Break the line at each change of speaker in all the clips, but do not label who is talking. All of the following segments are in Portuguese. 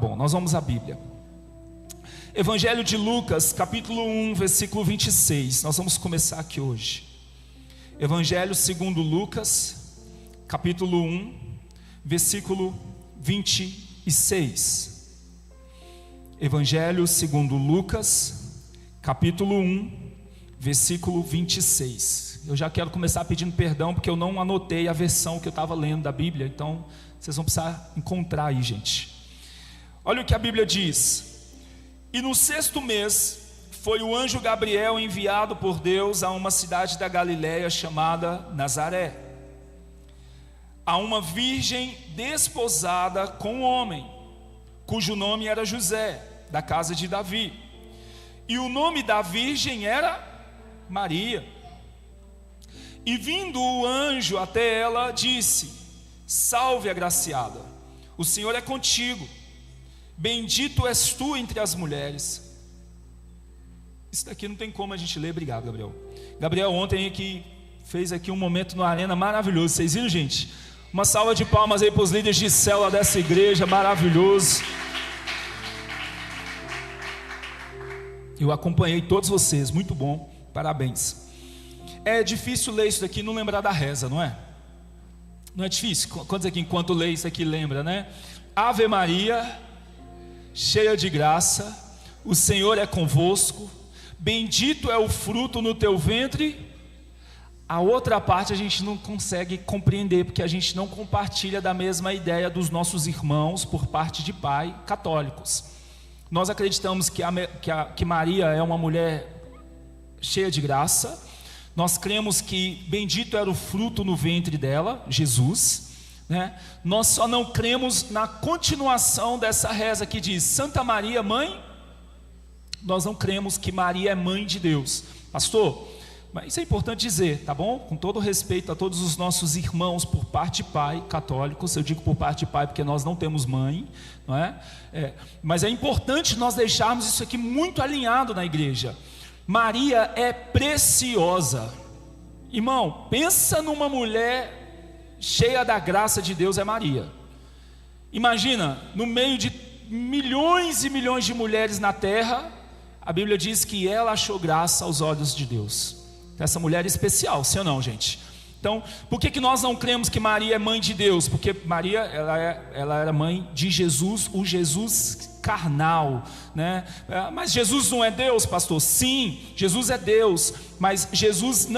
Bom, nós vamos à Bíblia. Evangelho de Lucas, capítulo 1, versículo 26. Nós vamos começar aqui hoje. Evangelho segundo Lucas, capítulo 1, versículo 26. Evangelho segundo Lucas, capítulo 1, versículo 26. Eu já quero começar pedindo perdão, porque eu não anotei a versão que eu estava lendo da Bíblia. Então, vocês vão precisar encontrar aí, gente. Olha o que a Bíblia diz: e no 6º mês foi o anjo Gabriel enviado por Deus a uma cidade da Galiléia chamada Nazaré, a uma virgem desposada com um homem, cujo nome era José, da casa de Davi, e o nome da virgem era Maria. E vindo o anjo até ela, disse: salve, agraciada, o Senhor é contigo, bendito és tu entre as mulheres. Isso daqui não tem como a gente ler. Obrigado, Gabriel. Gabriel ontem aqui fez aqui um momento na arena maravilhoso. Vocês viram, gente? Uma salva de palmas aí para os líderes de célula dessa igreja, maravilhoso. Eu acompanhei todos vocês, muito bom, parabéns. É difícil ler isso daqui e não lembrar da reza, não é? Não é difícil? Quantos aqui, enquanto lê isso aqui, lembra, né? Ave Maria, cheia de graça, o Senhor é convosco, bendito é o fruto no teu ventre. A outra parte a gente não consegue compreender, porque a gente não compartilha da mesma ideia dos nossos irmãos por parte de pai católicos. Nós acreditamos que Maria é uma mulher cheia de graça. Nós cremos que bendito era o fruto no ventre dela, Jesus, né? Nós só não cremos na continuação dessa reza que diz: Santa Maria, mãe. Nós não cremos que Maria é mãe de Deus, pastor. Mas isso é importante dizer, tá bom? Com todo respeito a todos os nossos irmãos por parte de pai católicos. Eu digo por parte de pai porque nós não temos mãe, não é? Mas é importante nós deixarmos isso aqui muito alinhado na igreja. Maria é preciosa. Irmão, pensa numa mulher cheia da graça de Deus, é Maria. Imagina, no meio de milhões e milhões de mulheres na terra, a Bíblia diz que ela achou graça aos olhos de Deus. Essa mulher é especial, sim ou não, gente? Então, por que nós não cremos que Maria é mãe de Deus? Porque Maria, ela era mãe de Jesus, o Jesus carnal, né? Mas Jesus não é Deus, pastor? Sim, Jesus é Deus, mas Jesus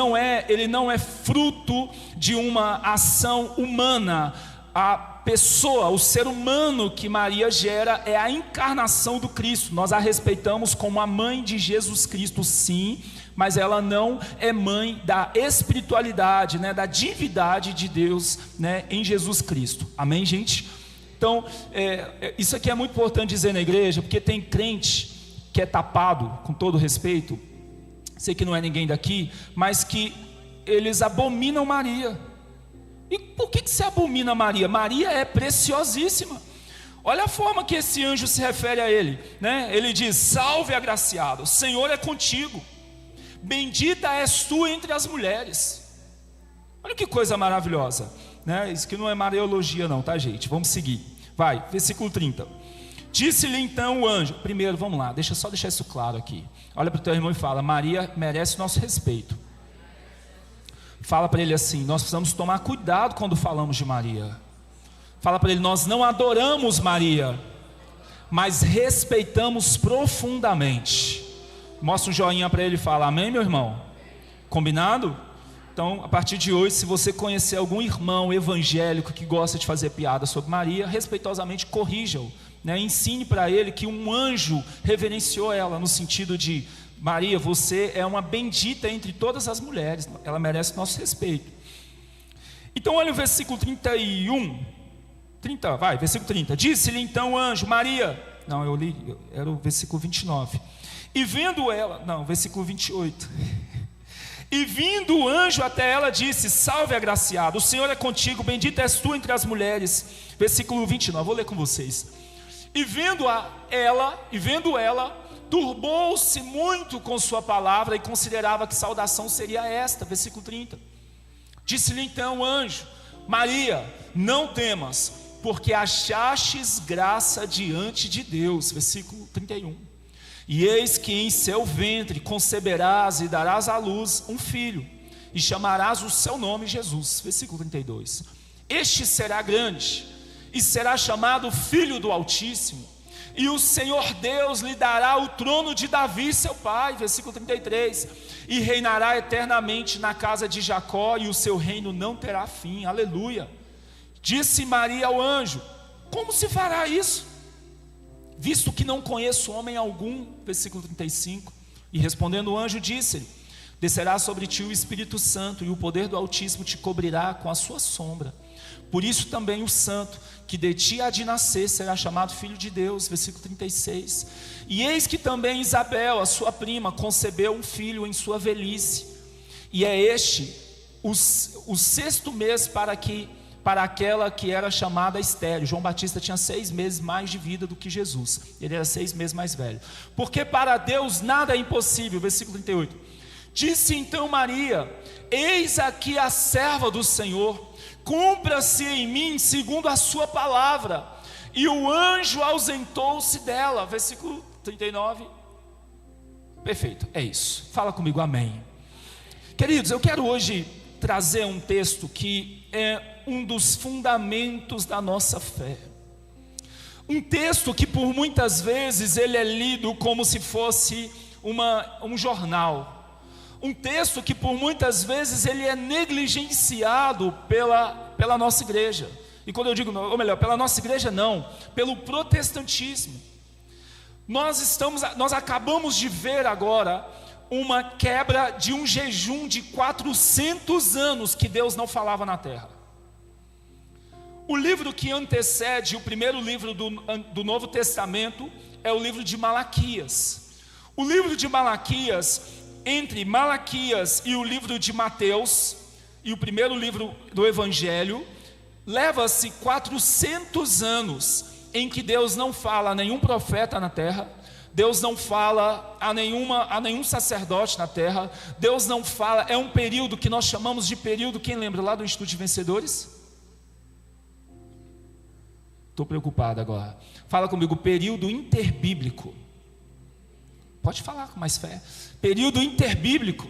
ele não é fruto de uma ação humana. A pessoa, o ser humano que Maria gera é a encarnação do Cristo. Nós a respeitamos como a mãe de Jesus Cristo, sim, mas ela não é mãe da espiritualidade, né, da divindade de Deus, né, em Jesus Cristo. Amém, gente? Então, isso aqui é muito importante dizer na igreja, porque tem crente que é tapado, com todo respeito, sei que não é ninguém daqui, mas que eles abominam Maria. E por que você abomina Maria? Maria é preciosíssima. Olha a forma que esse anjo se refere a ele, né? Ele diz: salve, agraciado, o Senhor é contigo, bendita és tu entre as mulheres. Olha que coisa maravilhosa, né? Isso aqui não é mariologia não, tá, gente? Vamos seguir, vai, versículo 30. Disse-lhe então o anjo. Primeiro, vamos lá, deixa isso claro aqui. Olha para o teu irmão e fala: Maria merece nosso respeito. Fala para ele assim: nós precisamos tomar cuidado quando falamos de Maria. Fala para ele: nós não adoramos Maria, mas respeitamos profundamente. Mostra um joinha para ele e fala: amém, meu irmão? Combinado? Então, a partir de hoje, se você conhecer algum irmão evangélico que gosta de fazer piada sobre Maria, respeitosamente corrija-o, né? Ensine para ele que um anjo reverenciou ela, no sentido de: Maria, você é uma bendita entre todas as mulheres, ela merece nosso respeito. Então olha o versículo 30, versículo 30. Disse-lhe então o anjo: Maria, não, eu li, era o versículo 29. E vendo ela, não, versículo 28. E vindo o anjo até ela, disse: salve, agraciado, o Senhor é contigo, bendita és tu entre as mulheres. Versículo 29, vou ler com vocês. E vendo ela, turbou-se muito com sua palavra e considerava que saudação seria esta. Versículo 30. Disse-lhe então o anjo: Maria, não temas, porque achastes graça diante de Deus. Versículo 31. E eis que em seu ventre conceberás e darás à luz um filho, e chamarás o seu nome Jesus. Versículo 32. Este será grande, e será chamado Filho do Altíssimo, e o Senhor Deus lhe dará o trono de Davi seu pai. Versículo 33. E reinará eternamente na casa de Jacó, e o seu reino não terá fim. Aleluia. Disse Maria ao anjo: como se fará isso, visto que não conheço homem algum? Versículo 35. E respondendo o anjo, disse-lhe: descerá sobre ti o Espírito Santo, e o poder do Altíssimo te cobrirá com a sua sombra. Por isso também o santo que de ti há de nascer será chamado filho de Deus. Versículo 36. E eis que também Isabel, a sua prima, concebeu um filho em sua velhice, e é este o sexto mês para aquela que era chamada estéril. João Batista tinha 6 meses mais de vida do que Jesus, ele era 6 meses mais velho, porque para Deus nada é impossível. Versículo 38. Disse então Maria: eis aqui a serva do Senhor, cumpra-se em mim segundo a sua palavra. E o anjo ausentou-se dela. Versículo 39. Perfeito, é isso. Fala comigo, amém. Queridos, eu quero hoje trazer um texto que é um dos fundamentos da nossa fé. Um texto que por muitas vezes ele é lido como se fosse um jornal. Um texto que por muitas vezes ele é negligenciado pela nossa igreja. E quando eu digo, ou melhor, pela nossa igreja não, pelo protestantismo. Nós acabamos de ver agora uma quebra de um jejum de 400 anos que Deus não falava na terra. O livro que antecede o primeiro livro do Novo Testamento é o livro de Malaquias. O livro de Malaquias, entre Malaquias e o livro de Mateus, e o primeiro livro do Evangelho, leva-se 400 anos em que Deus não fala a nenhum profeta na terra, Deus não fala a nenhum sacerdote na terra, Deus não fala, é um período que nós chamamos de período, quem lembra lá do Instituto de Vencedores? Estou preocupado agora. Fala comigo, período interbíblico. Pode falar com mais fé. Período interbíblico.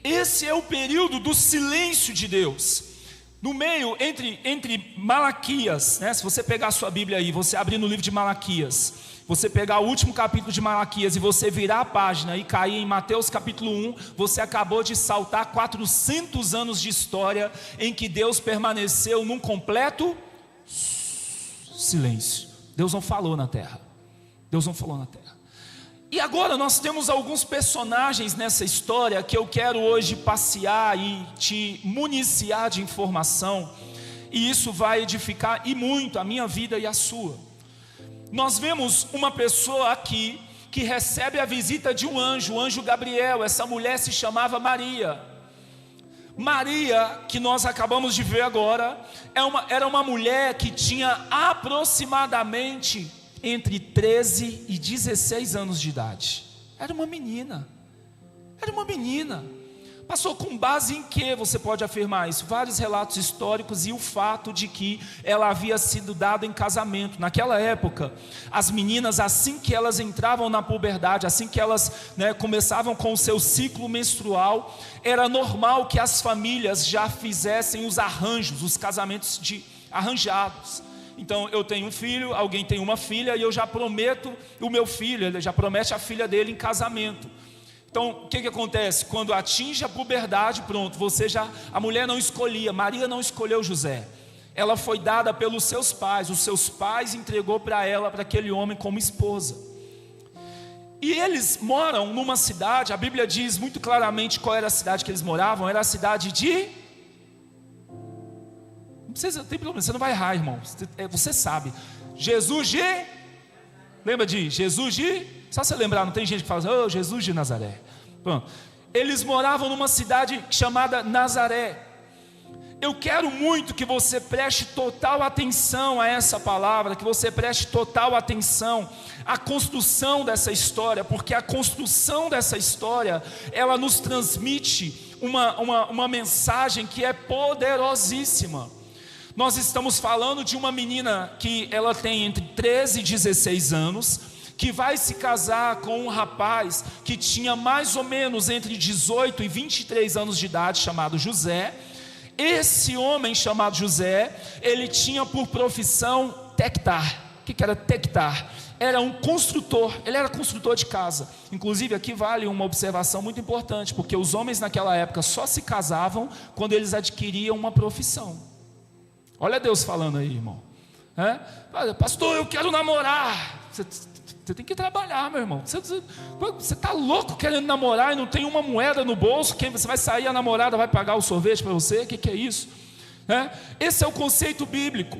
Esse é o período do silêncio de Deus. No meio, entre Malaquias, né? Se você pegar a sua Bíblia aí, você abrir no livro de Malaquias, você pegar o último capítulo de Malaquias e você virar a página e cair em Mateus capítulo 1, você acabou de saltar 400 anos de história em que Deus permaneceu num completo silêncio. Deus não falou na terra. Deus não falou na terra. E agora nós temos alguns personagens nessa história que eu quero hoje passear e te municiar de informação, e isso vai edificar e muito a minha vida e a sua. Nós vemos uma pessoa aqui que recebe a visita de um anjo, o anjo Gabriel. Essa mulher se chamava Maria. Maria, que nós acabamos de ver agora, era uma mulher que tinha aproximadamente entre 13 e 16 anos de idade. Era uma menina. Passou com base em que você pode afirmar isso? Vários relatos históricos e o fato de que ela havia sido dada em casamento. Naquela época, as meninas, assim que elas entravam na puberdade, assim que elas começavam com o seu ciclo menstrual, era normal que as famílias já fizessem os arranjos, os casamentos arranjados. Então eu tenho um filho, alguém tem uma filha, e eu já prometo o meu filho, ele já promete a filha dele em casamento. Então o que acontece? Quando atinge a puberdade, pronto, a mulher não escolhia, Maria não escolheu José, ela foi dada pelos seus pais, os seus pais entregou para ela, para aquele homem como esposa. E eles moram numa cidade, a Bíblia diz muito claramente qual era a cidade que eles moravam, era a cidade de... Não tem problema, você não vai errar, irmão. Você sabe. Lembra de Jesus de... Só você lembrar, não tem gente que fala Jesus de Nazaré. Pronto. Eles moravam numa cidade chamada Nazaré. Eu quero muito que você preste total atenção a essa palavra, que você preste total atenção à construção dessa história, porque a construção dessa história, ela nos transmite uma mensagem que é poderosíssima. Nós estamos falando de uma menina que ela tem entre 13 e 16 anos, que vai se casar com um rapaz que tinha mais ou menos entre 18 e 23 anos de idade, chamado José. Esse homem chamado José, ele tinha por profissão tectar. O que era tectar? Era um construtor, ele era construtor de casa. Inclusive aqui vale uma observação muito importante, porque os homens naquela época só se casavam quando eles adquiriam uma profissão. Olha Deus falando aí, irmão. Pastor, eu quero namorar. Você tem que trabalhar, meu irmão. Você está louco querendo namorar e não tem uma moeda no bolso? Quem você vai sair, a namorada vai pagar o sorvete para você? O que é isso? Esse é o conceito bíblico.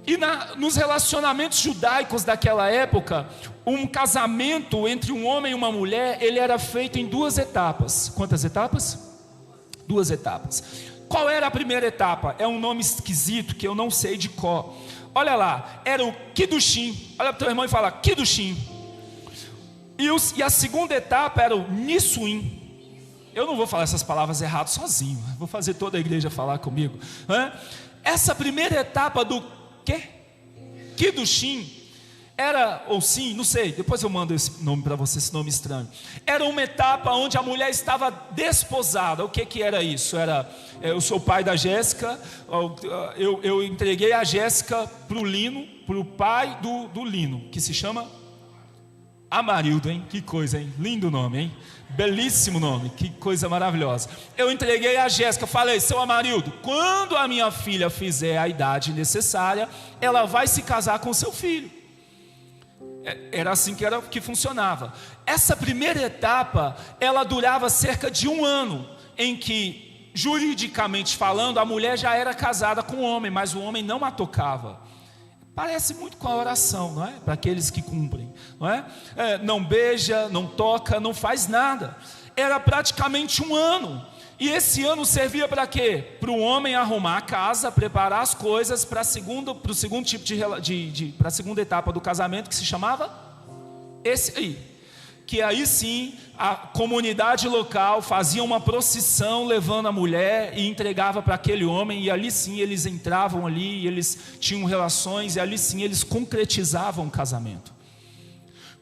E nos relacionamentos judaicos daquela época, um casamento entre um homem e uma mulher, ele era feito em 2 etapas. Quantas etapas? 2 etapas. Qual era a primeira etapa? É um nome esquisito que eu não sei de cor. Olha lá, era o Kiddushim. Olha para o teu irmão e fala, Kiddushim. E a segunda etapa era o Nissuim. Eu não vou falar essas palavras erradas sozinho. Vou fazer toda a igreja falar comigo. Essa primeira etapa do quê? Kiddushim era, ou sim, não sei, depois eu mando esse nome para você, esse nome estranho. Era uma etapa onde a mulher estava desposada. O que era isso? Eu sou o pai da Jéssica, eu entreguei a Jéssica para o Lino, para o pai do Lino, que se chama Amarildo, hein? Que coisa, hein? Lindo nome, hein? Belíssimo nome, que coisa maravilhosa. Eu entreguei a Jéssica, falei, seu Amarildo, quando a minha filha fizer a idade necessária, ela vai se casar com seu filho. Era assim que funcionava. Essa primeira etapa, ela durava cerca de 1 ano, em que, juridicamente falando, a mulher já era casada com o homem, mas o homem não a tocava. Parece muito com a oração, não é? Para aqueles que cumprem, não é? Não beija, não toca, não faz nada. Era praticamente 1 ano. E esse ano servia para quê? Para o homem arrumar a casa, preparar as coisas para o segundo tipo para a segunda etapa do casamento, que se chamava esse aí. Que aí sim a comunidade local fazia uma procissão levando a mulher e entregava para aquele homem, e ali sim eles entravam ali, e eles tinham relações, e ali sim eles concretizavam o casamento.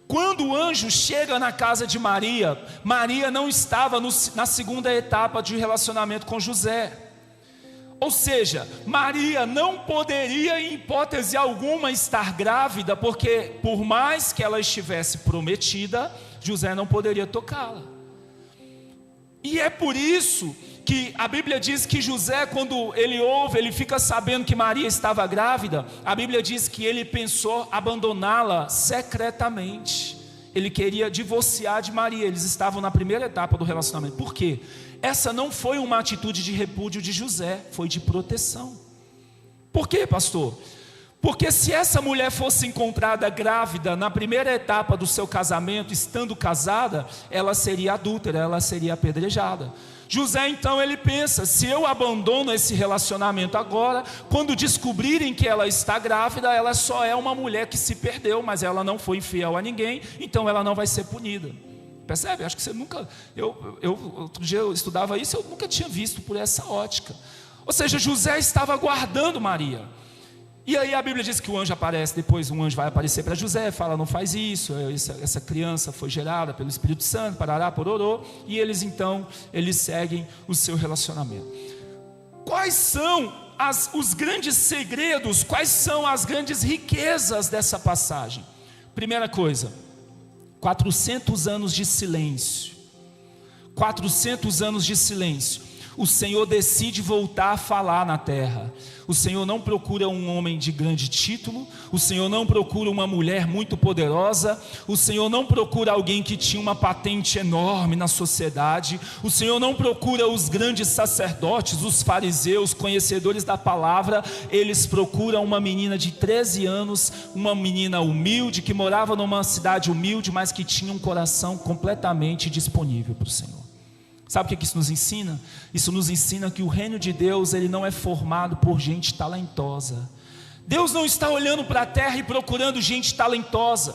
Quando o anjo chega na casa de Maria, Maria não estava na segunda etapa de relacionamento com José. Ou seja, Maria não poderia em hipótese alguma estar grávida, porque por mais que ela estivesse prometida, José não poderia tocá-la. E é por isso que a Bíblia diz que José, quando ele fica sabendo que Maria estava grávida, a Bíblia diz que ele pensou abandoná-la secretamente. Ele queria divorciar de Maria. Eles estavam na primeira etapa do relacionamento. Por quê? Essa não foi uma atitude de repúdio de José, foi de proteção. Por quê, pastor? Porque se essa mulher fosse encontrada grávida na primeira etapa do seu casamento, estando casada, ela seria adúltera, ela seria apedrejada. José então ele pensa, se eu abandono esse relacionamento agora, quando descobrirem que ela está grávida, ela só é uma mulher que se perdeu, mas ela não foi infiel a ninguém, então ela não vai ser punida. Percebe? Acho que você nunca, outro dia eu estudava isso, eu nunca tinha visto por essa ótica. Ou seja, José estava guardando Maria. E aí a Bíblia diz que o anjo aparece, depois um anjo vai aparecer para José, fala, não faz isso, essa criança foi gerada pelo Espírito Santo, parará, pororô, e eles seguem o seu relacionamento. Quais são os grandes segredos, quais são as grandes riquezas dessa passagem? Primeira coisa, 400 anos de silêncio. 400 anos de silêncio. O Senhor decide voltar a falar na terra. O Senhor não procura um homem de grande título. O Senhor não procura uma mulher muito poderosa. O Senhor não procura alguém que tinha uma patente enorme na sociedade. O Senhor não procura os grandes sacerdotes, os fariseus, conhecedores da palavra. Eles procuram uma menina de 13 anos, uma menina humilde, que morava numa cidade humilde, mas que tinha um coração completamente disponível para o Senhor. Sabe o que isso nos ensina? Isso nos ensina que o reino de Deus, ele não é formado por gente talentosa. Deus não está olhando para a terra e procurando gente talentosa.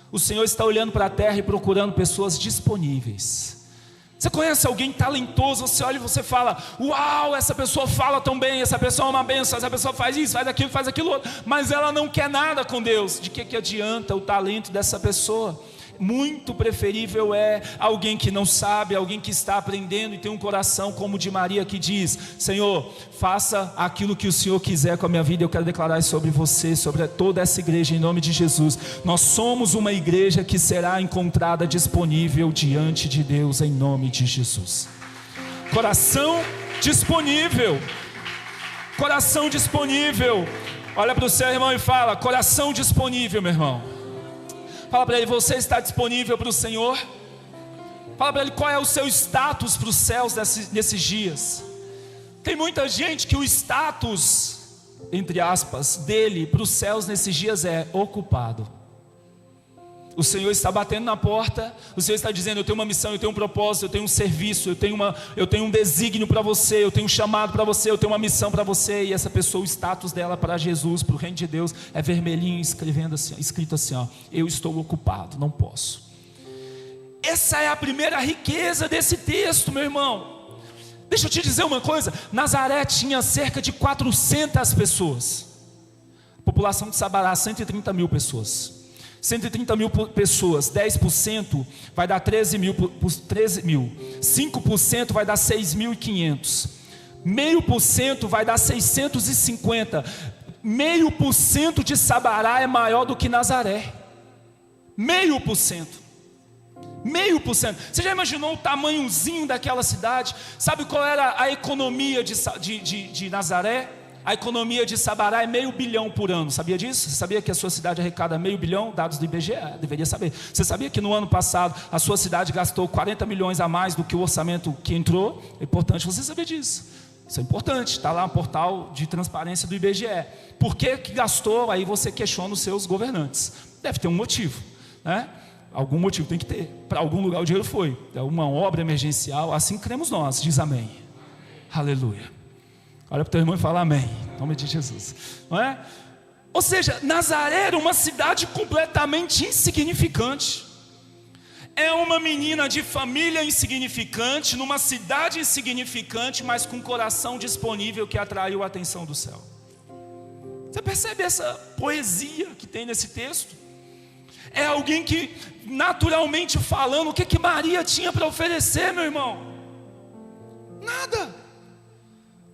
O Senhor está olhando para a terra e procurando pessoas disponíveis. Você conhece alguém talentoso, você olha e você fala: uau, essa pessoa fala tão bem, essa pessoa é uma bênção, essa pessoa faz isso, faz aquilo outro, mas ela não quer nada com Deus. De que adianta o talento dessa pessoa? Muito preferível é alguém que não sabe, alguém que está aprendendo e tem um coração como o de Maria, que diz: Senhor, faça aquilo que o Senhor quiser com a minha vida. Eu quero declarar isso sobre você, sobre toda essa igreja, em nome de Jesus. Nós somos uma igreja que será encontrada disponível diante de Deus, em nome de Jesus. Coração disponível. Coração disponível. Olha para o seu irmão e fala: coração disponível, meu irmão. Fala para ele: você está disponível para o Senhor? Fala para ele qual é o seu status para os céus nesses dias. Tem muita gente que o status, entre aspas, dele para os céus nesses dias é ocupado. O Senhor está batendo na porta, o Senhor está dizendo: eu tenho uma missão, eu tenho um propósito, eu tenho um serviço, eu tenho um desígnio para você, eu tenho um chamado para você, eu tenho uma missão para você. E essa pessoa, o status dela para Jesus, para o reino de Deus, é vermelhinho, escrito assim, ó: eu estou ocupado, não posso. Essa é a primeira riqueza desse texto, meu irmão. Deixa eu te dizer uma coisa: Nazaré tinha cerca de 400 pessoas. A população de Sabará, 130 mil pessoas. 130 mil pessoas, 10% vai dar 13 mil, 5% vai dar 6.500, 0,5% vai dar 650, 0,5% de Sabará é maior do que Nazaré, 0,5%, 0,5%, você já imaginou o tamanhozinho daquela cidade? Sabe qual era a economia de Nazaré? A economia de Sabará é 500 milhões por ano, sabia disso? Você sabia que a sua cidade arrecada 500 milhões? Dados do IBGE, deveria saber. Você sabia que no ano passado a sua cidade gastou 40 milhões a mais do que o orçamento que entrou? É importante você saber disso. Isso é importante, está lá no portal de transparência do IBGE. Por que gastou? Aí você questiona os seus governantes. Deve ter um motivo, né? Algum motivo tem que ter. Para algum lugar o dinheiro foi. É uma obra emergencial, assim cremos nós. Diz amém. Aleluia. Olha para o teu irmão e fala amém, em nome de Jesus, não é? Ou seja, Nazaré era uma cidade completamente insignificante. É uma menina de família insignificante, numa cidade insignificante, mas com coração disponível, que atraiu a atenção do céu. Você percebe essa poesia que tem nesse texto? É alguém que, naturalmente falando, o que Maria tinha para oferecer, meu irmão? Nada.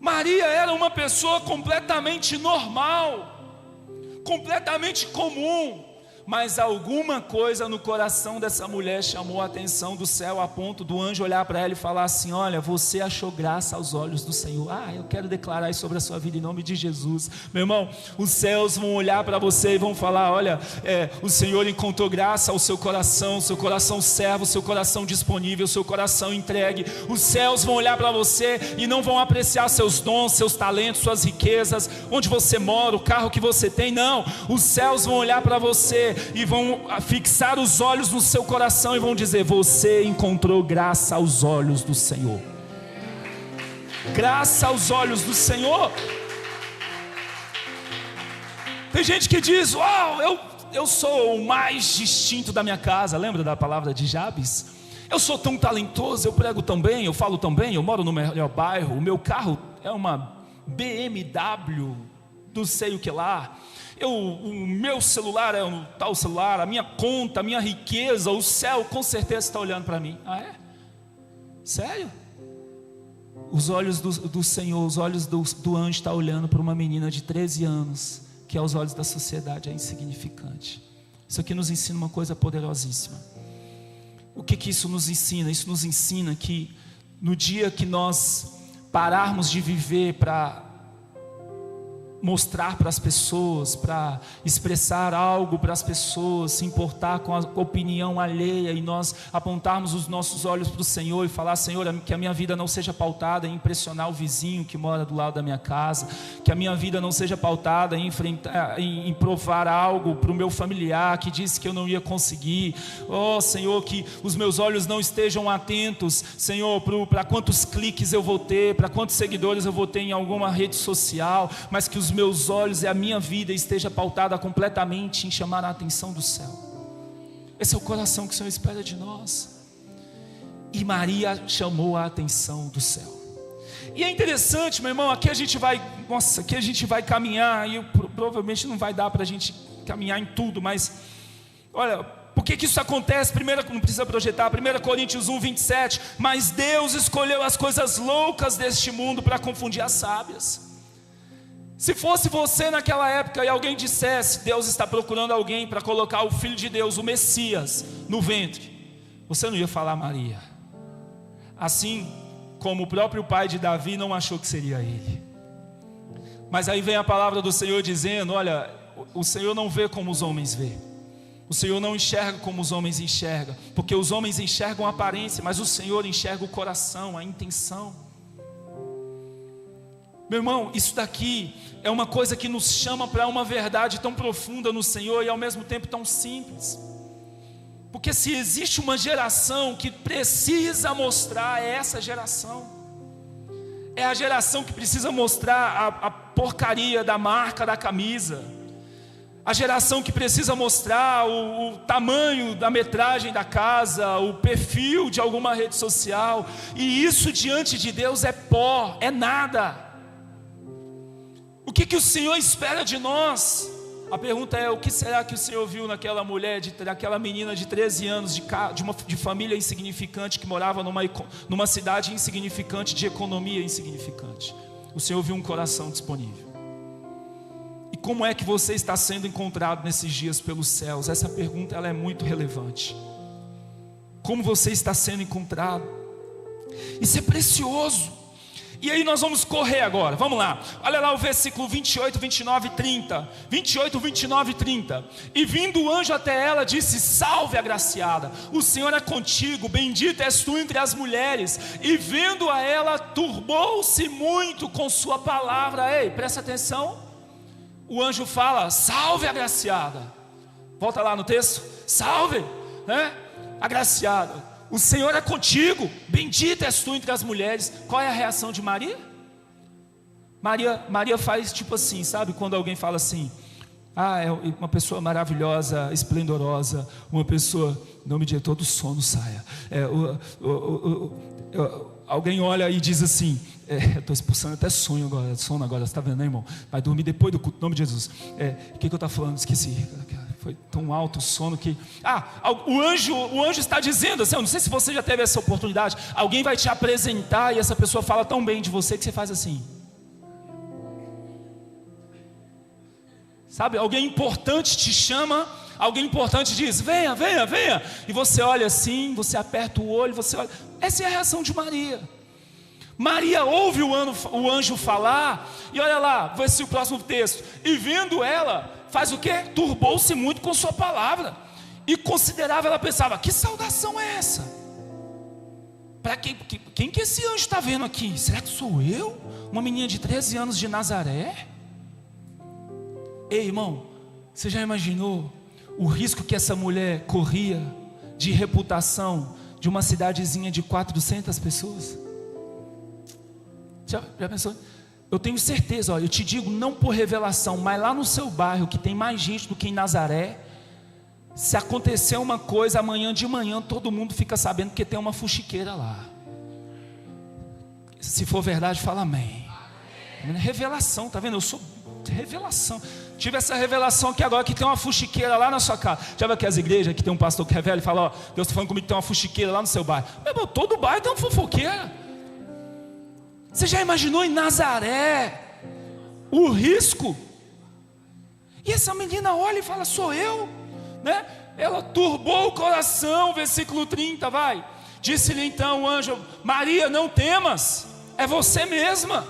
Maria era uma pessoa completamente normal, completamente comum, mas alguma coisa no coração dessa mulher chamou a atenção do céu, a ponto do anjo olhar para ela e falar assim: olha, você achou graça aos olhos do Senhor. Eu quero declarar isso sobre a sua vida em nome de Jesus. Meu irmão, os céus vão olhar para você e vão falar: olha, o Senhor encontrou graça ao seu coração servo, seu coração disponível, seu coração entregue. Os céus vão olhar para você e não vão apreciar seus dons, seus talentos, suas riquezas, onde você mora, o carro que você tem. Não, os céus vão olhar para você e vão fixar os olhos no seu coração e vão dizer: você encontrou graça aos olhos do Senhor. Graça aos olhos do Senhor. Tem gente que diz: eu sou o mais distinto da minha casa. Lembra da palavra de Jabes? Eu sou tão talentoso, eu prego tão bem, eu falo tão bem, eu moro no melhor bairro, o meu carro é uma BMW, não sei o que lá. O meu celular é um tal celular, a minha conta, a minha riqueza, o céu com certeza está olhando para mim. É? Sério? Os olhos do Senhor, os olhos do anjo estão olhando para uma menina de 13 anos, que aos olhos da sociedade é insignificante. Isso aqui nos ensina uma coisa poderosíssima. O que isso nos ensina? Isso nos ensina que no dia que nós pararmos de viver para mostrar para as pessoas, para expressar algo para as pessoas, se importar com a opinião alheia, e nós apontarmos os nossos olhos para o Senhor e falar: Senhor, que a minha vida não seja pautada em impressionar o vizinho que mora do lado da minha casa, que a minha vida não seja pautada em provar algo para o meu familiar que disse que eu não ia conseguir. Senhor, que os meus olhos não estejam atentos, Senhor, para quantos cliques eu vou ter, para quantos seguidores eu vou ter em alguma rede social, mas que os meus olhos e a minha vida esteja pautada completamente em chamar a atenção do céu. Esse é o coração que o Senhor espera de nós. E Maria chamou a atenção do céu. E é interessante, meu irmão, aqui a gente vai caminhar, e provavelmente não vai dar para a gente caminhar em tudo, mas, olha, por que isso acontece? Primeiro, não precisa projetar, 1 Coríntios 1, 27, mas Deus escolheu as coisas loucas deste mundo para confundir as sábias. Se fosse você naquela época e alguém dissesse, Deus está procurando alguém para colocar o Filho de Deus, o Messias, no ventre, você não ia falar Maria. Assim como o próprio pai de Davi não achou que seria ele. Mas aí vem a palavra do Senhor dizendo, olha, o Senhor não vê como os homens vê. O Senhor não enxerga como os homens enxergam, porque os homens enxergam a aparência, mas o Senhor enxerga o coração, a intenção. Meu irmão, isso daqui é uma coisa que nos chama para uma verdade tão profunda no Senhor e ao mesmo tempo tão simples. Porque se existe uma geração que precisa mostrar, é essa geração. É a geração que precisa mostrar a porcaria da marca da camisa. A geração que precisa mostrar o tamanho da metragem da casa, o perfil de alguma rede social. E isso diante de Deus é pó, é nada. O que o Senhor espera de nós? A pergunta é, o que será que o Senhor viu naquela mulher, naquela menina de 13 anos, de família insignificante, que morava numa cidade insignificante, de economia insignificante? O Senhor viu um coração disponível. E como é que você está sendo encontrado nesses dias pelos céus? Essa pergunta ela é muito relevante. Como você está sendo encontrado? Isso é precioso. E aí nós vamos correr agora, vamos lá. Olha lá o versículo 28, 29 e 30. 28, 29 e 30. E vindo o anjo até ela, disse, salve agraciada, o Senhor é contigo, bendita és tu entre as mulheres. E vendo a ela, turbou-se muito com sua palavra. Ei, presta atenção. O anjo fala, salve agraciada. Volta lá no texto, salve, né? Agraciada, o Senhor é contigo, bendita és tu entre as mulheres. Qual é a reação de Maria? Maria faz tipo assim, sabe? Quando alguém fala assim, é uma pessoa maravilhosa, esplendorosa, uma pessoa, não me diga, todo sono saia. Alguém olha e diz assim, estou expulsando até sono agora, você está vendo, né, irmão? Vai dormir depois do culto, em nome de Jesus. O que eu estava falando? Esqueci. Foi tão alto o sono que... o anjo está dizendo assim, eu não sei se você já teve essa oportunidade, alguém vai te apresentar e essa pessoa fala tão bem de você que você faz assim. Sabe, alguém importante te chama, alguém importante diz, venha, venha, venha. E você olha assim, você aperta o olho, você olha. Essa é a reação de Maria. Maria ouve o anjo falar, e olha lá, vai ser o próximo texto. E vendo ela, faz o quê? Turbou-se muito com sua palavra. E considerava, ela pensava, que saudação é essa? Para quem que esse anjo está vendo aqui? Será que sou eu? Uma menina de 13 anos de Nazaré? Ei, irmão, você já imaginou o risco que essa mulher corria de reputação de uma cidadezinha de 400 pessoas? Já pensou? Eu tenho certeza, eu te digo não por revelação, mas lá no seu bairro que tem mais gente do que em Nazaré, se acontecer uma coisa amanhã de manhã, todo mundo fica sabendo que tem uma fuxiqueira lá. Se for verdade, fala amém. Revelação, tá vendo? Eu sou revelação. Tive essa revelação aqui agora, que tem uma fuxiqueira lá na sua casa. Já viu aqui as igrejas, que tem um pastor que revela e fala, Deus está falando comigo que tem uma fuxiqueira lá no seu bairro. Meu irmão, todo bairro tem uma fofoqueira. Você já imaginou em Nazaré o risco? E essa menina olha e fala, sou eu, né? Ela turbou o coração, versículo 30, vai. Disse-lhe então o anjo, Maria, não temas, é você mesma.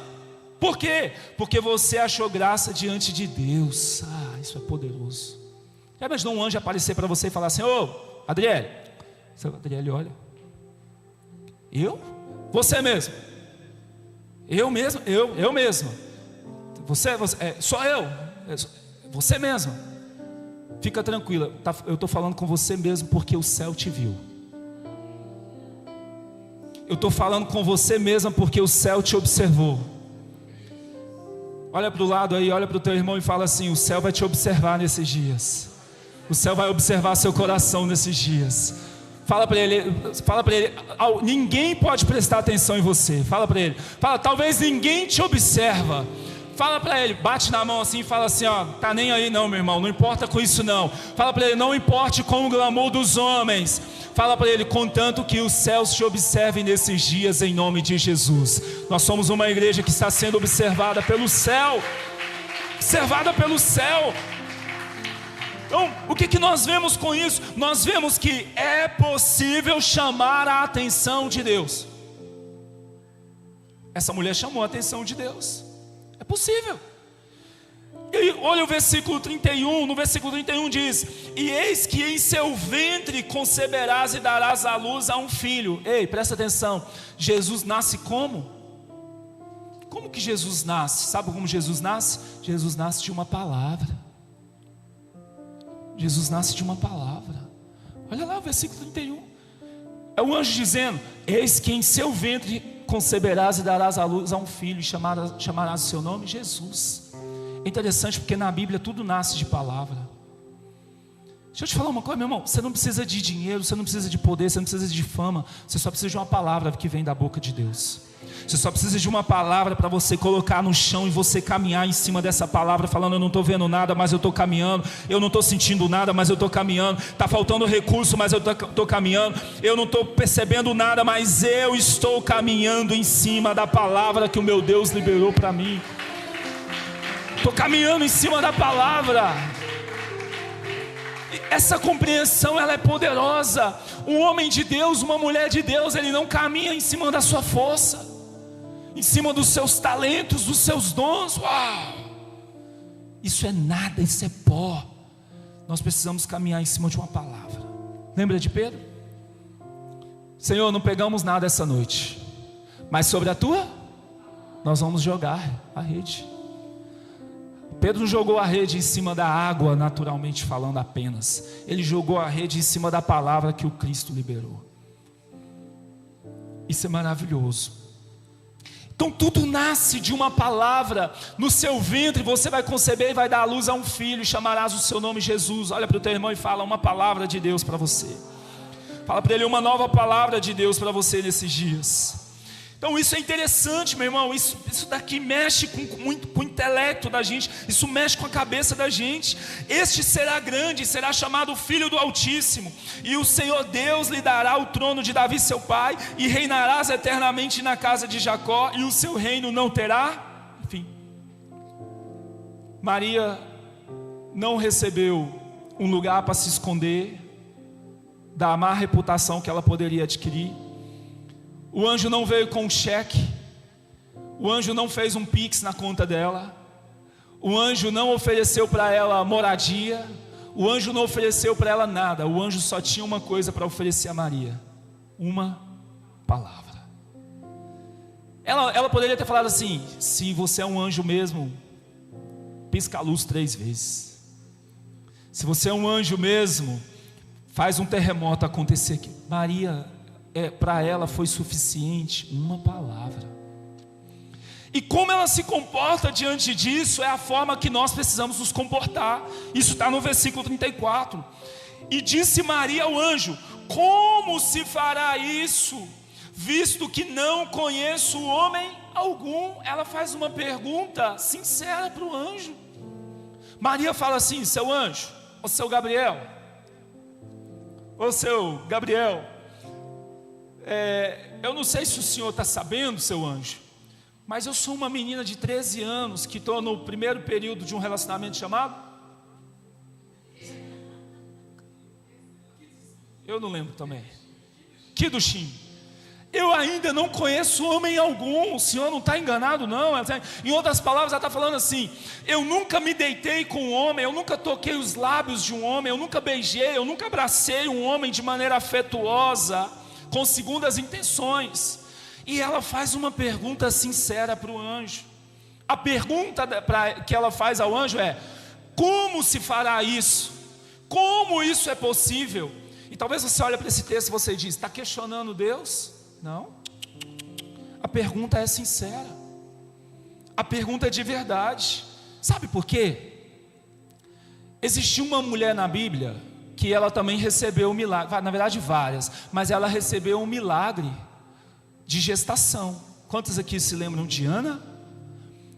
Por quê? Porque você achou graça diante de Deus. Isso é poderoso. Já imaginou um anjo aparecer para você e falar assim, Adriele? Adriele olha, eu? Você mesmo? Eu mesmo? Eu mesmo. Só eu? Você mesmo. Fica tranquila, eu estou falando com você mesmo porque o céu te viu. Eu estou falando com você mesmo porque o céu te observou. Olha para o lado aí, olha para o teu irmão e fala assim, o céu vai te observar nesses dias. O céu vai observar seu coração nesses dias. Fala para ele, ninguém pode prestar atenção em você. Fala para ele, talvez ninguém te observa. Fala para ele, bate na mão assim e fala assim, ó, tá nem aí não, meu irmão, não importa com isso não. Fala para ele, não importe com o glamour dos homens. Fala para ele, contanto que os céus te observem nesses dias, em nome de Jesus. Nós somos uma igreja que está sendo observada pelo céu. Observada pelo céu. Então, o que nós vemos com isso? Nós vemos que é possível chamar a atenção de Deus. Essa mulher chamou a atenção de Deus. É possível. E olha o versículo 31, no versículo 31 diz: e eis que em seu ventre conceberás e darás à luz a um filho. Ei, presta atenção, Jesus nasce como? Como que Jesus nasce? Sabe como Jesus nasce? Jesus nasce de uma palavra. Jesus nasce de uma palavra. Olha lá o versículo 31. É o anjo dizendo: eis que em seu ventre conceberás e darás à luz a um filho, e chamarás o seu nome Jesus. É interessante porque na Bíblia tudo nasce de palavra. Deixa eu te falar uma coisa, meu irmão. Você não precisa de dinheiro, você não precisa de poder, você não precisa de fama. Você só precisa de uma palavra que vem da boca de Deus. Você só precisa de uma palavra para você colocar no chão e você caminhar em cima dessa palavra, falando: eu não estou vendo nada, mas eu estou caminhando. Eu não estou sentindo nada, mas eu estou caminhando. Está faltando recurso, mas eu estou caminhando. Eu não estou percebendo nada, mas eu estou caminhando em cima da palavra que o meu Deus liberou para mim. Estou caminhando em cima da palavra. Essa compreensão, ela é poderosa. Um homem de Deus, uma mulher de Deus, ele não caminha em cima da sua força, em cima dos seus talentos, dos seus dons. Uau! Isso é nada, isso é pó. Nós precisamos caminhar em cima de uma palavra. Lembra de Pedro? Senhor, não pegamos nada essa noite, mas sobre a tua, nós vamos jogar a rede. Pedro não jogou a rede em cima da água, naturalmente falando apenas. Ele jogou a rede em cima da palavra que o Cristo liberou. Isso é maravilhoso. Então tudo nasce de uma palavra. No seu ventre você vai conceber e vai dar à luz a um filho, chamarás o seu nome Jesus. Olha para o teu irmão e fala: uma palavra de Deus para você. Fala para ele: uma nova palavra de Deus para você nesses dias. Então isso é interessante, meu irmão. Isso daqui mexe com o intelecto da gente. Isso mexe com a cabeça da gente. Este será grande, será chamado Filho do Altíssimo, e o Senhor Deus lhe dará o trono de Davi seu pai, e reinarás eternamente na casa de Jacó, e o seu reino não terá fim. Maria não recebeu um lugar para se esconder da má reputação que ela poderia adquirir. O anjo não veio com um cheque. O anjo não fez um pix na conta dela. O anjo não ofereceu para ela moradia. O anjo não ofereceu para ela nada. O anjo só tinha uma coisa para oferecer a Maria: uma palavra. Ela poderia ter falado assim: se você é um anjo mesmo, pisca a luz 3 vezes. Se você é um anjo mesmo, faz um terremoto acontecer aqui. Maria, para ela foi suficiente uma palavra. E como ela se comporta diante disso, é a forma que nós precisamos nos comportar. Isso está no versículo 34. E disse Maria ao anjo: como se fará isso, visto que não conheço homem algum? Ela faz uma pergunta sincera para o anjo. Maria fala assim: seu anjo, ou seu Gabriel, eu não sei se o senhor está sabendo, seu anjo, mas eu sou uma menina de 13 anos que estou no primeiro período de um relacionamento chamado... Eu não lembro também. Kiddushin. Eu ainda não conheço homem algum. O senhor não está enganado não. Em outras palavras, ela está falando assim: eu nunca me deitei com um homem, eu nunca toquei os lábios de um homem, eu nunca beijei, eu nunca abracei um homem de maneira afetuosa, com segundas intenções. E ela faz uma pergunta sincera para o anjo. A pergunta que ela faz ao anjo é: como se fará isso? Como isso é possível? E talvez você olhe para esse texto e você diz: está questionando Deus? Não. A pergunta é sincera. A pergunta é de verdade. Sabe por quê? Existia uma mulher na Bíblia que ela também recebeu um milagre, na verdade várias, mas ela recebeu um milagre de gestação. Quantos aqui se lembram de Ana?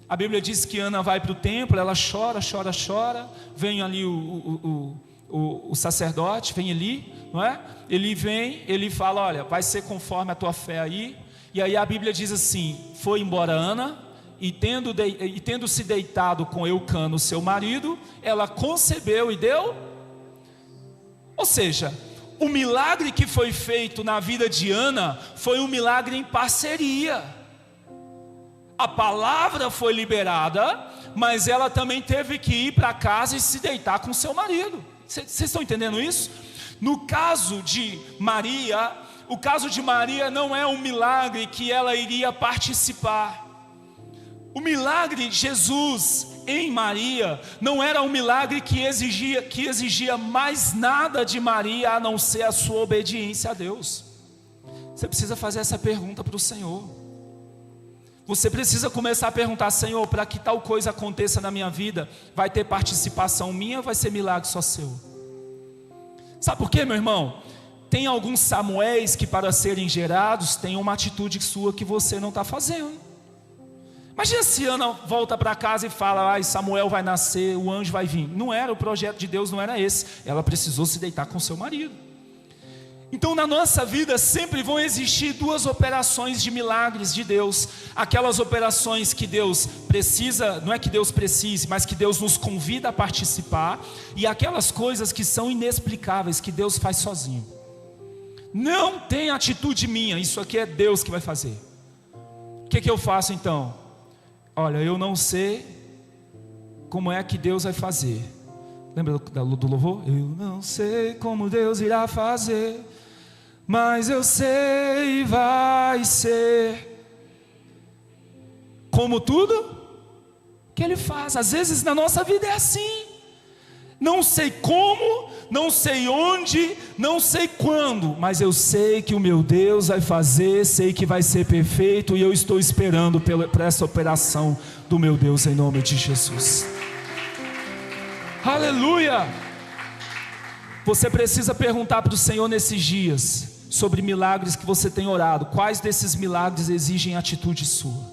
A Bíblia diz que Ana vai para o templo, ela chora, vem ali o sacerdote, vem Eli, não é? Ele vem, ele fala, olha, vai ser conforme a tua fé aí. E aí a Bíblia diz assim, foi embora Ana, e tendo se deitado com Eucana, seu marido, ela concebeu e deu. Ou seja, o milagre que foi feito na vida de Ana, foi um milagre em parceria. A palavra foi liberada, mas ela também teve que ir para casa e se deitar com seu marido. Vocês estão entendendo isso? No caso de Maria, o caso de Maria não é um milagre que ela iria participar. O milagre de Jesus em Maria não era um milagre que exigia mais nada de Maria a não ser a sua obediência a Deus. Você precisa fazer essa pergunta para o Senhor. Você precisa começar a perguntar, Senhor, para que tal coisa aconteça na minha vida, vai ter participação minha ou vai ser milagre só seu? Sabe por quê, meu irmão? Tem alguns Samuéis que, para serem gerados, tem uma atitude sua que você não está fazendo. Imagina se Ana volta para casa e fala, Samuel vai nascer, o anjo vai vir. Não era, o projeto de Deus não era esse. Ela precisou se deitar com seu marido. Então na nossa vida sempre vão existir duas operações de milagres de Deus. Aquelas operações que Deus precisa, não é que Deus precise, mas que Deus nos convida a participar. E aquelas coisas que são inexplicáveis, que Deus faz sozinho. Não tem atitude minha, isso aqui é Deus que vai fazer. O que eu faço então? Olha, eu não sei como é que Deus vai fazer. Lembra do louvor? Eu não sei como Deus irá fazer, mas eu sei vai ser como tudo que Ele faz. Às vezes na nossa vida é assim. Não sei como, não sei onde, não sei quando, mas eu sei que o meu Deus vai fazer, sei que vai ser perfeito, e eu estou esperando por essa operação do meu Deus em nome de Jesus. Aleluia! Você precisa perguntar para o Senhor nesses dias sobre milagres que você tem orado. Quais desses milagres exigem atitude sua?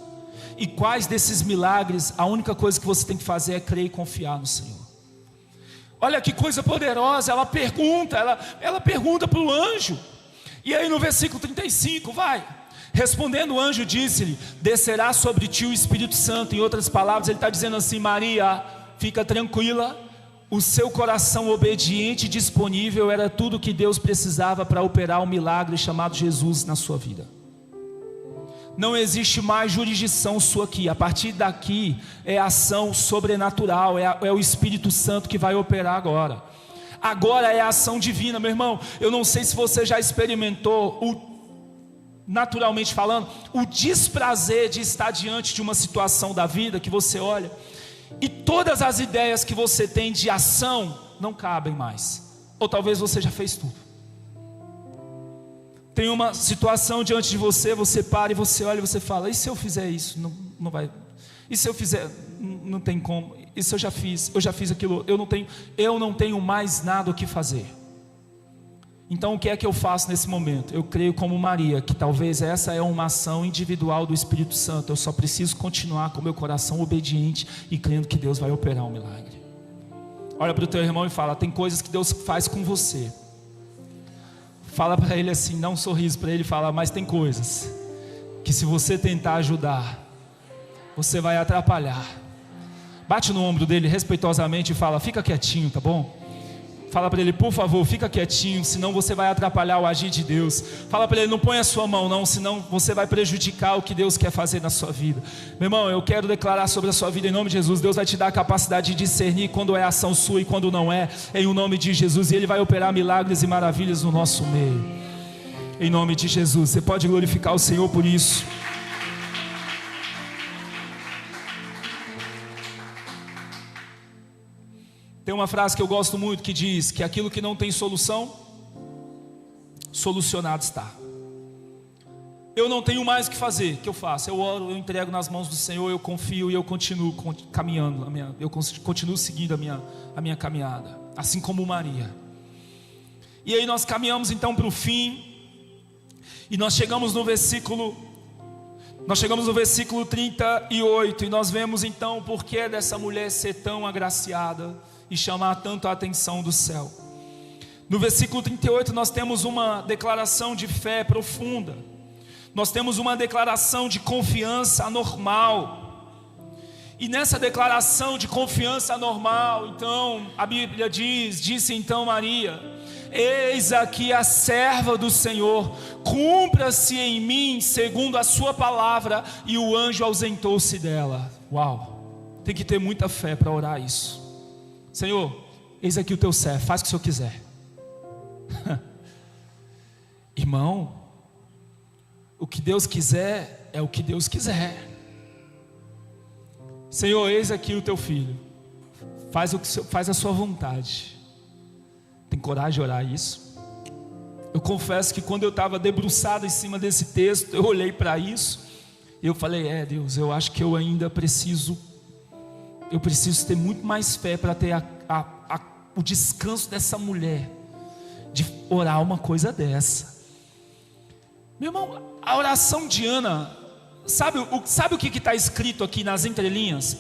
E quais desses milagres a única coisa que você tem que fazer é crer e confiar no Senhor? Olha que coisa poderosa. Ela pergunta para o anjo. E aí no versículo 35 vai. Respondendo o anjo disse-lhe, descerá sobre ti o Espírito Santo. Em outras palavras ele está dizendo assim, Maria, fica tranquila. O seu coração obediente e disponível era tudo que Deus precisava para operar um milagre chamado Jesus na sua vida. Não existe mais jurisdição sua aqui. A partir daqui é ação sobrenatural, é o Espírito Santo que vai operar agora. Agora é a ação divina, meu irmão. Eu não sei se você já experimentou, naturalmente falando, o desprazer de estar diante de uma situação da vida que você olha e todas as ideias que você tem de ação não cabem mais. Ou talvez você já fez tudo. Tem uma situação diante de você, você para e você olha e você fala, e se eu fizer isso? Não vai. E se eu fizer? Não tem como. E se eu já fiz aquilo, eu não tenho mais nada o que fazer. Então o que é que eu faço nesse momento? Eu creio como Maria, que talvez essa é uma ação individual do Espírito Santo. Eu só preciso continuar com meu coração obediente e crendo que Deus vai operar um milagre. Olha para o teu irmão e fala, tem coisas que Deus faz com você. Fala para ele assim, dá um sorriso para ele e fala, mas tem coisas que se você tentar ajudar, você vai atrapalhar. Bate no ombro dele respeitosamente e fala, fica quietinho, tá bom? Fala para ele, por favor, fica quietinho, senão você vai atrapalhar o agir de Deus. Fala para ele, não põe a sua mão não, senão você vai prejudicar o que Deus quer fazer na sua vida. Meu irmão, eu quero declarar sobre a sua vida em nome de Jesus. Deus vai te dar a capacidade de discernir quando é ação sua e quando não é, em o nome de Jesus. E Ele vai operar milagres e maravilhas no nosso meio, em nome de Jesus. Você pode glorificar o Senhor por isso. Tem uma frase que eu gosto muito que diz que aquilo que não tem solução, solucionado está. Eu não tenho mais o que fazer, o que eu faço? Eu oro, eu entrego nas mãos do Senhor, eu confio e eu continuo caminhando, eu continuo seguindo a minha caminhada, assim como Maria. E aí nós caminhamos então para o fim, e nós chegamos no versículo 38, e nós vemos então o porquê dessa mulher ser tão agraciada e chamar tanto a atenção do céu. No versículo 38 nós temos uma declaração de fé profunda, nós temos uma declaração de confiança anormal. E nessa declaração de confiança anormal, então, a Bíblia disse então Maria: eis aqui a serva do Senhor, cumpra-se em mim segundo a sua palavra. E o anjo ausentou-se dela. Uau, tem que ter muita fé para orar isso. Senhor, eis aqui o teu servo, faz o que o Senhor quiser. Irmão, o que Deus quiser é o que Deus quiser. Senhor, eis aqui o teu filho, faz a sua vontade. Tem coragem de orar isso? Eu confesso que quando eu estava debruçado em cima desse texto, eu olhei para isso e eu falei: Deus, eu acho que eu ainda preciso ter muito mais fé para ter o descanso dessa mulher, de orar uma coisa dessa. Meu irmão, a oração de Ana, sabe o que está escrito aqui nas entrelinhas?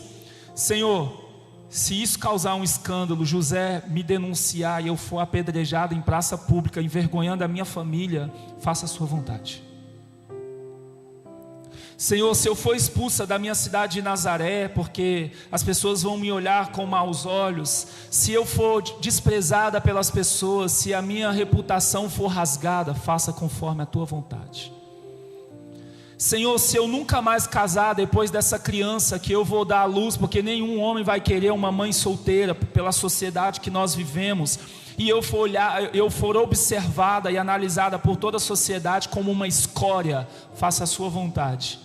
Senhor, se isso causar um escândalo, José me denunciar e eu for apedrejado em praça pública, envergonhando a minha família, faça a sua vontade. Senhor, se eu for expulsa da minha cidade de Nazaré, porque as pessoas vão me olhar com maus olhos, se eu for desprezada pelas pessoas, se a minha reputação for rasgada, faça conforme a tua vontade. Senhor, se eu nunca mais casar depois dessa criança que eu vou dar à luz, porque nenhum homem vai querer uma mãe solteira pela sociedade que nós vivemos, e eu for observada e analisada por toda a sociedade como uma escória, faça a sua vontade.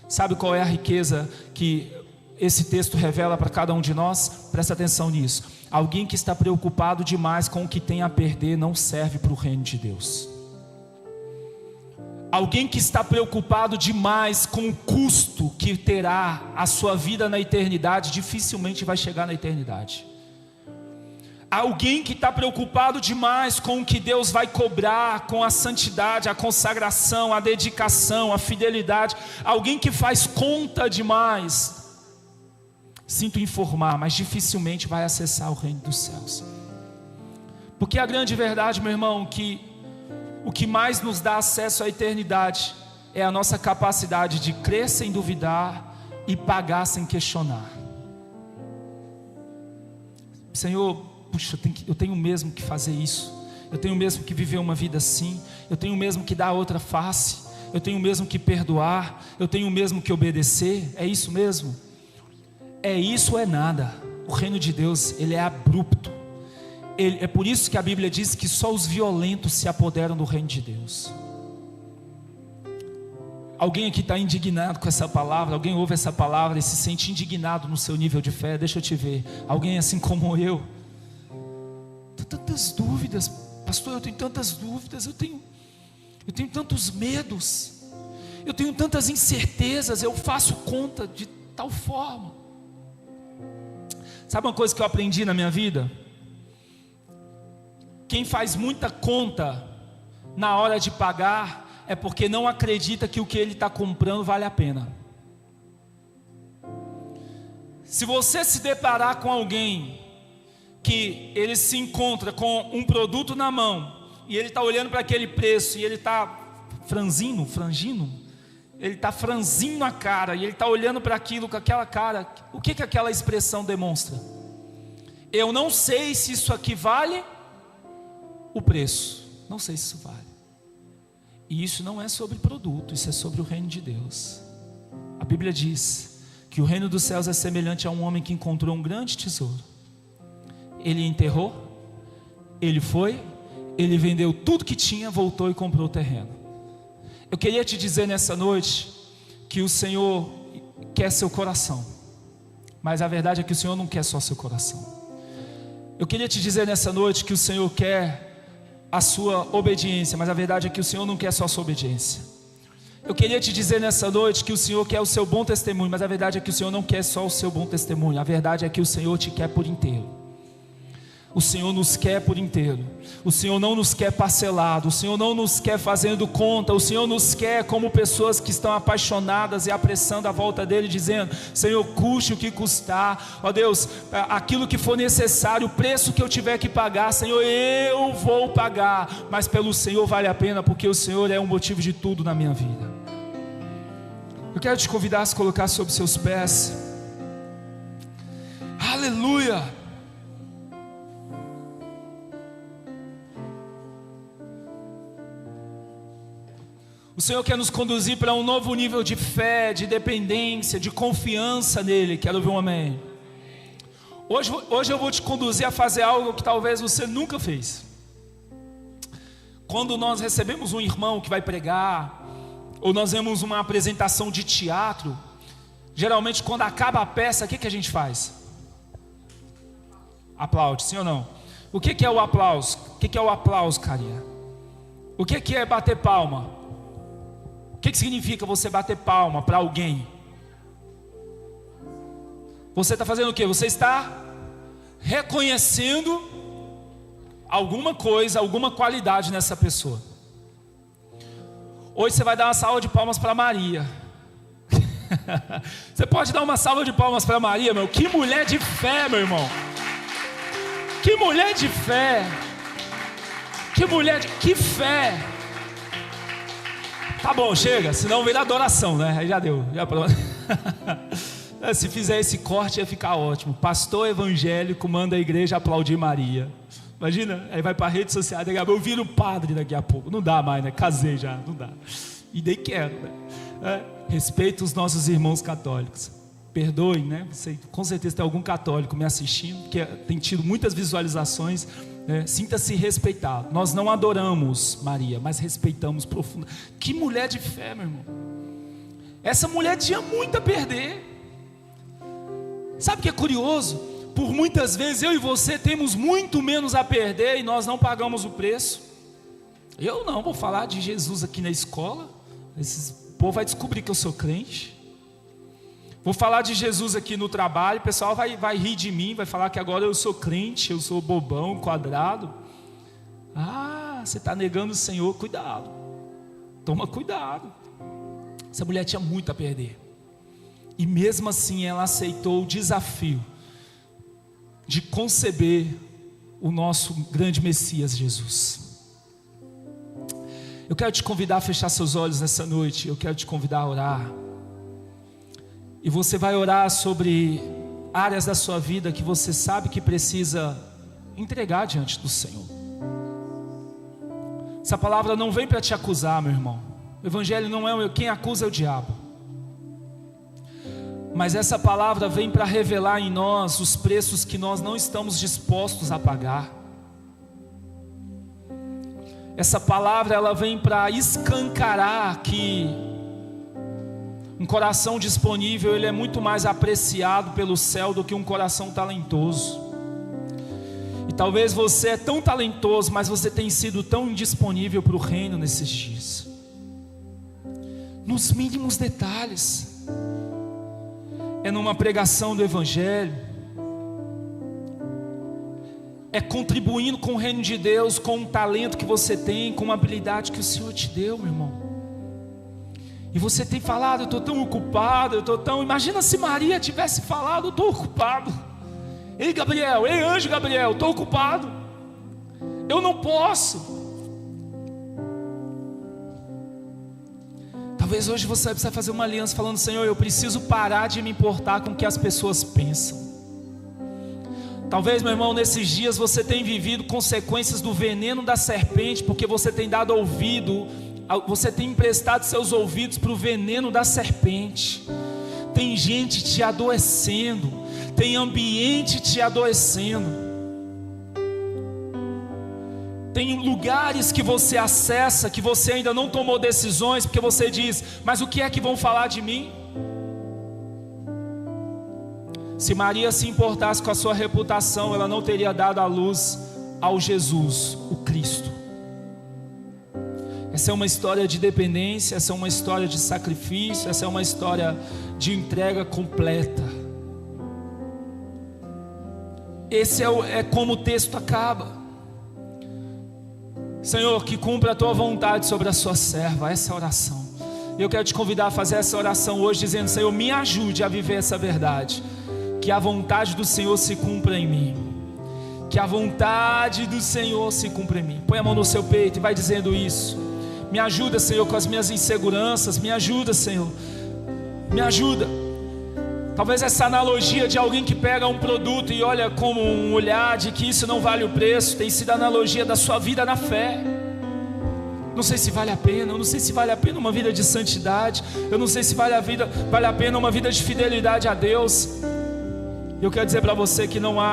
Sabe qual é a riqueza que esse texto revela para cada um de nós? Presta atenção nisso. Alguém que está preocupado demais com o que tem a perder não serve para o reino de Deus. Alguém que está preocupado demais com o custo que terá a sua vida na eternidade, dificilmente vai chegar na eternidade. Alguém que está preocupado demais com o que Deus vai cobrar, com a santidade, a consagração, a dedicação, a fidelidade. Alguém que faz conta demais, sinto informar, mas dificilmente vai acessar o reino dos céus. Porque a grande verdade, meu irmão, que o que mais nos dá acesso à eternidade é a nossa capacidade de crer sem duvidar e pagar sem questionar. Senhor, puxa, eu tenho mesmo que fazer isso, eu tenho mesmo que viver uma vida assim, eu tenho mesmo que dar outra face, eu tenho mesmo que perdoar, eu tenho mesmo que obedecer. É isso mesmo? É isso ou é nada? O reino de Deus, ele é abrupto. É por isso que a Bíblia diz que só os violentos se apoderam do reino de Deus. Alguém aqui está indignado com essa palavra? Alguém ouve essa palavra e se sente indignado no seu nível de fé? Deixa eu te ver. Alguém assim como eu? Tantas dúvidas, pastor, eu tenho tantas dúvidas, eu tenho tantos medos, eu tenho tantas incertezas, eu faço conta de tal forma. Sabe uma coisa que eu aprendi na minha vida? Quem faz muita conta na hora de pagar é porque não acredita que o que ele está comprando vale a pena. Se você se deparar com alguém que ele se encontra com um produto na mão e ele está olhando para aquele preço e ele está franzindo, ele está franzindo a cara e ele está olhando para aquilo com aquela cara, o que aquela expressão demonstra? Eu não sei se isso aqui vale o preço, não sei se isso vale. E isso não é sobre produto, isso é sobre o reino de Deus. A Bíblia diz que o reino dos céus é semelhante a um homem que encontrou um grande tesouro. Ele enterrou, ele foi, ele vendeu tudo que tinha, voltou e comprou o terreno. Eu queria te dizer nessa noite que o Senhor quer seu coração, mas a verdade é que o Senhor não quer só seu coração. Eu queria te dizer nessa noite que o Senhor quer a sua obediência, mas a verdade é que o Senhor não quer só a sua obediência. Eu queria te dizer nessa noite que o Senhor quer o seu bom testemunho, mas a verdade é que o Senhor não quer só o seu bom testemunho. A verdade é que o Senhor te quer por inteiro. O Senhor nos quer por inteiro. O Senhor não nos quer parcelado. O Senhor não nos quer fazendo conta. O Senhor nos quer como pessoas que estão apaixonadas e apressando a volta dele, dizendo: Senhor, custe o que custar, ó Deus, aquilo que for necessário, o preço que eu tiver que pagar, Senhor, eu vou pagar, mas pelo Senhor vale a pena, porque o Senhor é o motivo de tudo na minha vida. Eu quero te convidar a se colocar sobre seus pés. Aleluia. O Senhor quer nos conduzir para um novo nível de fé, de dependência, de confiança nele. Quero ouvir um amém. Hoje eu vou te conduzir a fazer algo que talvez você nunca fez. Quando nós recebemos um irmão que vai pregar, ou nós vemos uma apresentação de teatro, geralmente quando acaba a peça, o que a gente faz? Aplaude, sim ou não? O que é o aplauso? O que é o aplauso, carinha? O que é bater palma? O que significa você bater palma para alguém? Você está fazendo o quê? Você está reconhecendo alguma coisa, alguma qualidade nessa pessoa. Hoje você vai dar uma salva de palmas para Maria. Você pode dar uma salva de palmas para Maria, meu? Que mulher de fé, meu irmão. Que mulher de fé. Que fé. Tá bom, chega, senão vira adoração, né? Aí já deu, já pronto. Se fizer esse corte ia ficar ótimo. Pastor evangélico manda a igreja aplaudir Maria. Imagina, aí vai para a rede social, eu viro padre daqui a pouco. Não dá mais, né? Casei já, não dá. E nem quero, né? Respeito os nossos irmãos católicos. Perdoem, né? Você, com certeza tem algum católico me assistindo, que tem tido muitas visualizações. Sinta-se respeitado. Nós não adoramos Maria, mas respeitamos profundamente. Que mulher de fé, meu irmão. Essa mulher tinha muito a perder. Sabe o que é curioso? Por muitas vezes eu e você temos muito menos a perder e nós não pagamos o preço. Eu não vou falar de Jesus aqui na escola. Esse povo vai descobrir que eu sou crente. Vou falar de Jesus aqui no trabalho, o pessoal vai rir de mim, vai falar que agora eu sou crente, eu sou bobão, quadrado. Ah, você está negando o Senhor, cuidado. Toma cuidado. Essa mulher tinha muito a perder. E mesmo assim ela aceitou o desafio de conceber o nosso grande Messias Jesus. Eu quero te convidar a fechar seus olhos nessa noite. Eu quero te convidar a orar. E você vai orar sobre áreas da sua vida que você sabe que precisa entregar diante do Senhor. Essa palavra não vem para te acusar, meu irmão. O evangelho não é quem acusa é o diabo. Mas essa palavra vem para revelar em nós os preços que nós não estamos dispostos a pagar. Essa palavra ela vem para escancarar que um coração disponível, ele é muito mais apreciado pelo céu do que um coração talentoso. E talvez você é tão talentoso, mas você tem sido tão indisponível para o reino nesses dias. Nos mínimos detalhes. É numa pregação do evangelho. É contribuindo com o reino de Deus, com um talento que você tem, com uma habilidade que o Senhor te deu, meu irmão. E você tem falado: eu estou tão ocupado, eu estou tão... Imagina se Maria tivesse falado: eu estou ocupado. Ei Gabriel, ei anjo Gabriel, estou ocupado, eu não posso. Talvez hoje você precisa fazer uma aliança falando: Senhor, eu preciso parar de me importar com o que as pessoas pensam. Talvez, meu irmão, nesses dias você tenha vivido consequências do veneno da serpente, porque você tem dado ouvido, você tem emprestado seus ouvidos para o veneno da serpente. Tem gente te adoecendo, tem ambiente te adoecendo, tem lugares que você acessa, que você ainda não tomou decisões, porque você diz: mas o que é que vão falar de mim? Se Maria se importasse com a sua reputação, ela não teria dado à luz ao Jesus, o Cristo. Essa é uma história de dependência, essa é uma história de sacrifício, essa é uma história de entrega completa. Esse é como o texto acaba. Senhor, que cumpra a tua vontade sobre a sua serva, essa oração. Eu quero te convidar a fazer essa oração hoje, dizendo: Senhor, me ajude a viver essa verdade, que a vontade do Senhor se cumpra em mim, que a vontade do Senhor se cumpra em mim. Põe a mão no seu peito e vai dizendo isso. Me ajuda, Senhor, com as minhas inseguranças, me ajuda, Senhor, me ajuda. Talvez essa analogia de alguém que pega um produto e olha como um olhar de que isso não vale o preço, tem sido a analogia da sua vida na fé. Não sei se vale a pena, eu não sei se vale a pena uma vida de santidade, eu não sei se vale a pena uma vida de fidelidade a Deus. Eu quero dizer para você que não há